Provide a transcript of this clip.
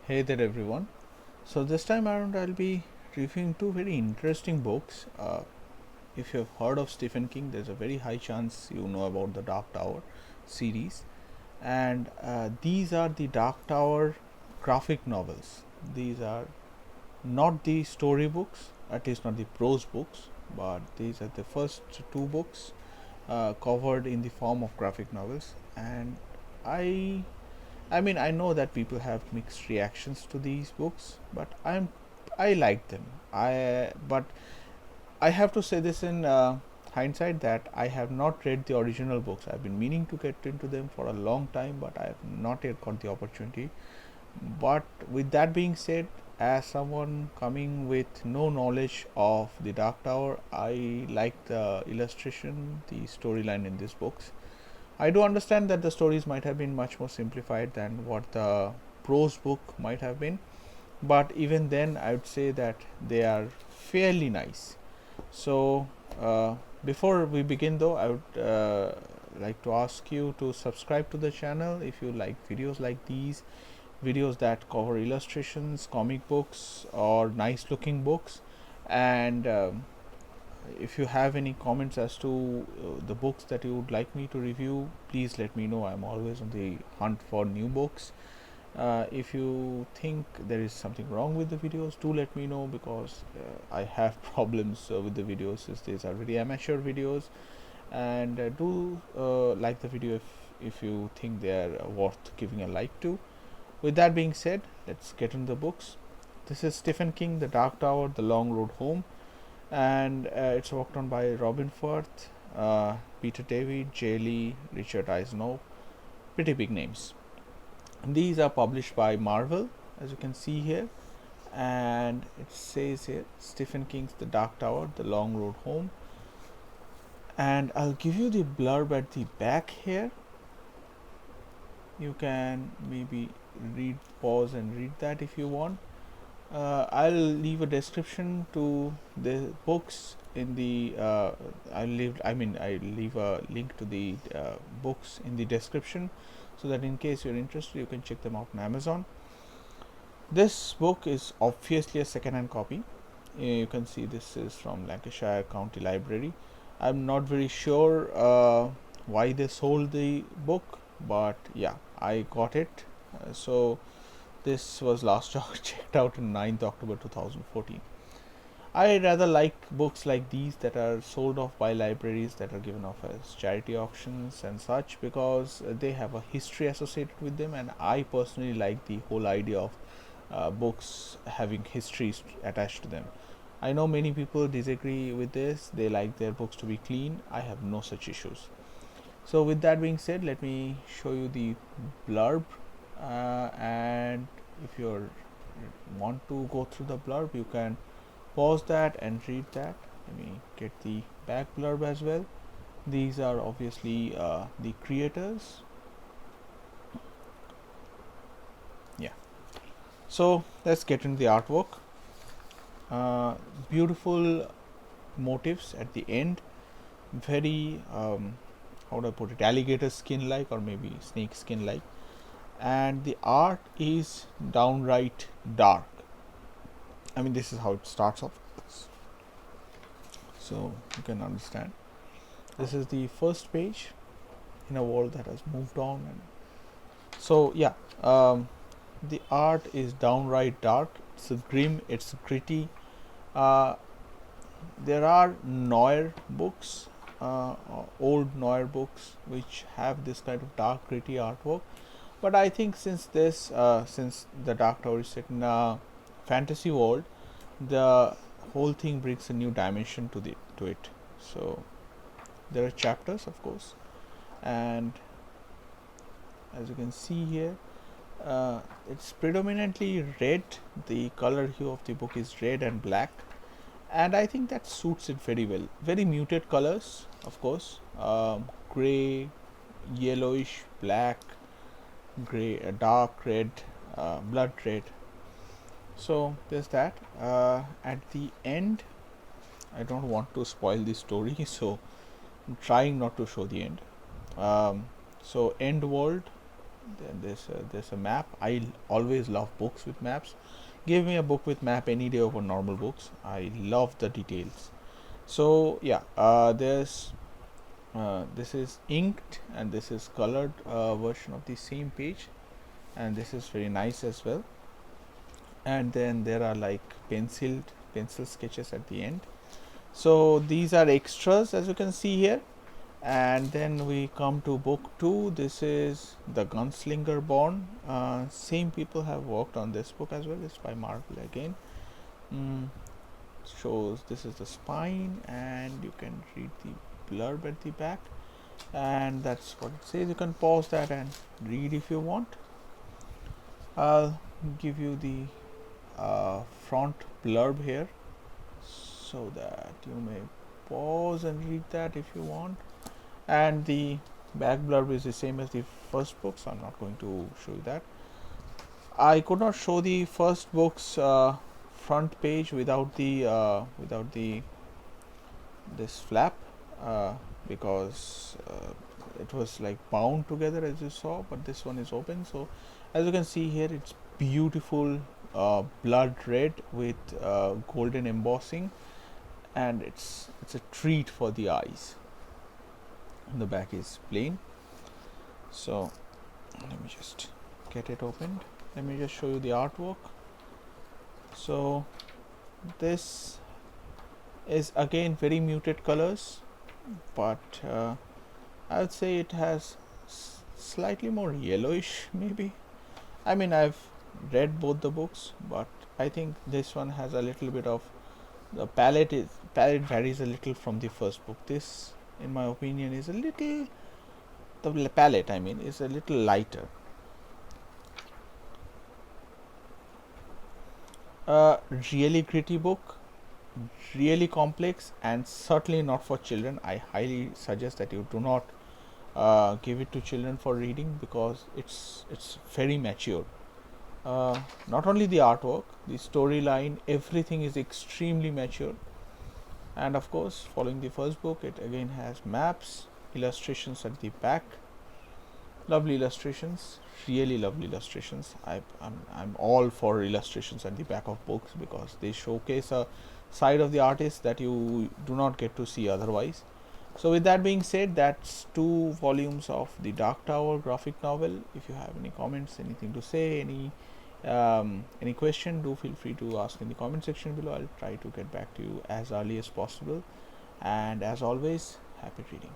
Hey there everyone. So this time around I'll be reviewing two very interesting books. If you have heard of Stephen King, there's a very high chance you know about the Dark Tower series. And these are the Dark Tower graphic novels. These are not the story books, at least not the prose books, but these are the first two books covered in the form of graphic novels. And I I know that people have mixed reactions to these books, but I like them. But I have to say this in hindsight that I have not read the original books. I've been meaning to get into them for a long time, but I have not yet got the opportunity. But with that being said, as someone coming with no knowledge of the Dark Tower, I like the illustration, the storyline in these books. I do understand that the stories might have been much more simplified than what the prose book might have been, but even then, I would say that they are fairly nice. So, before we begin, though, I would like to ask you to subscribe to the channel if you like videos like these, videos that cover illustrations, comic books, or nice looking books, and if you have any comments as to the books that you would like me to review, please let me know. I'm always on the hunt for new books. If you think there is something wrong with the videos, do let me know, because I have problems with the videos, since these are very amateur videos. And do like the video if you think they are worth giving a like to. With that being said, let's get into the books. This is Stephen King, The Dark Tower, The Long Road Home, and it's worked on by Robin Firth, Peter David, Jae Lee, Richard Eisner. Pretty big names. And these are published by Marvel, as you can see here, and it says here Stephen King's The Dark Tower, The Long Road Home. And I'll give you the blurb at the back here. You can maybe pause and read that if you want. I'll leave a description to the books in the. I leave a link to the books in the description, so that in case you're interested, you can check them out on Amazon. This book is obviously a second-hand copy. You can see this is from Lancashire County Library. I'm not very sure why they sold the book, but yeah, I got it. So this was last checked out on 9th October 2014. I rather like books like these that are sold off by libraries, that are given off as charity auctions and such, because they have a history associated with them, and I personally like the whole idea of books having histories attached to them. I know many people disagree with this, they like their books to be clean. I have no such issues. So, with that being said, let me show you the blurb, and if you want to go through the blurb, you can pause that and read that. Let me get the back blurb as well. These are obviously the creators. Yeah. So let's get into the artwork. Beautiful motifs at the end. Very how do I put it? Alligator skin like, or maybe snake skin like. And the art is downright dark. I mean, this is how it starts off, so you can understand. This is the first page in a world that has moved on, and so yeah, the art is downright dark. It's grim, it's gritty. uh, there are noir books, old noir books, which have this kind of dark gritty artwork, but I think since the Dark Tower is set in a fantasy world, the whole thing brings a new dimension to it. So there are chapters, of course, and as you can see here, it's predominantly red. The color hue of the book is red and black, and I think that suits it very well. Very muted colors, of course, gray, yellowish, black, gray, dark red, blood red. So there's that. At the end, I don't want to spoil the story, so I'm trying not to show the end. So end world. Then there's a map. I always love books with maps. Give me a book with map any day over normal books. I love the details. So yeah, this is inked and this is colored version of the same page, and this is very nice as well. And then there are like pencil sketches at the end. So these are extras, as you can see here. And then we come to book 2. This is the Gunslinger Born. Same people have worked on this book as well. It's by Marvel again. Shows this is the spine, and you can read the blurb at the back, and that's what it says. You can pause that and read if you want. I'll give you the front blurb here so that you may pause and read that if you want. And the back blurb is the same as the first book, so I'm not going to show you that. I could not show the first book's front page without the this flap because it was like bound together, as you saw, but this one is open. So as you can see here, it's beautiful blood red with golden embossing, and it's a treat for the eyes. And the back is plain. So let me just get it opened. Let me just show you the artwork. So this is again very muted colors, but I would say it has slightly more yellowish maybe. I mean, I've read both the books, but I think this one has a little bit of the palette varies a little from the first book. This, in my opinion, is a little, the palette I mean is a little lighter. Really gritty book, really complex, and certainly not for children. I highly suggest that you do not give it to children for reading, because it's very mature. Not only the artwork, the storyline, everything is extremely mature. And of course, following the first book, it again has maps, illustrations at the back. Lovely illustrations, really lovely illustrations. I'm all for illustrations at the back of books, because they showcase a side of the artist that you do not get to see otherwise. So with that being said, that's 2 volumes of the Dark Tower graphic novel. If you have any comments, anything to say, any question, do feel free to ask in the comment section below. I'll try to get back to you as early as possible. And as always, happy reading.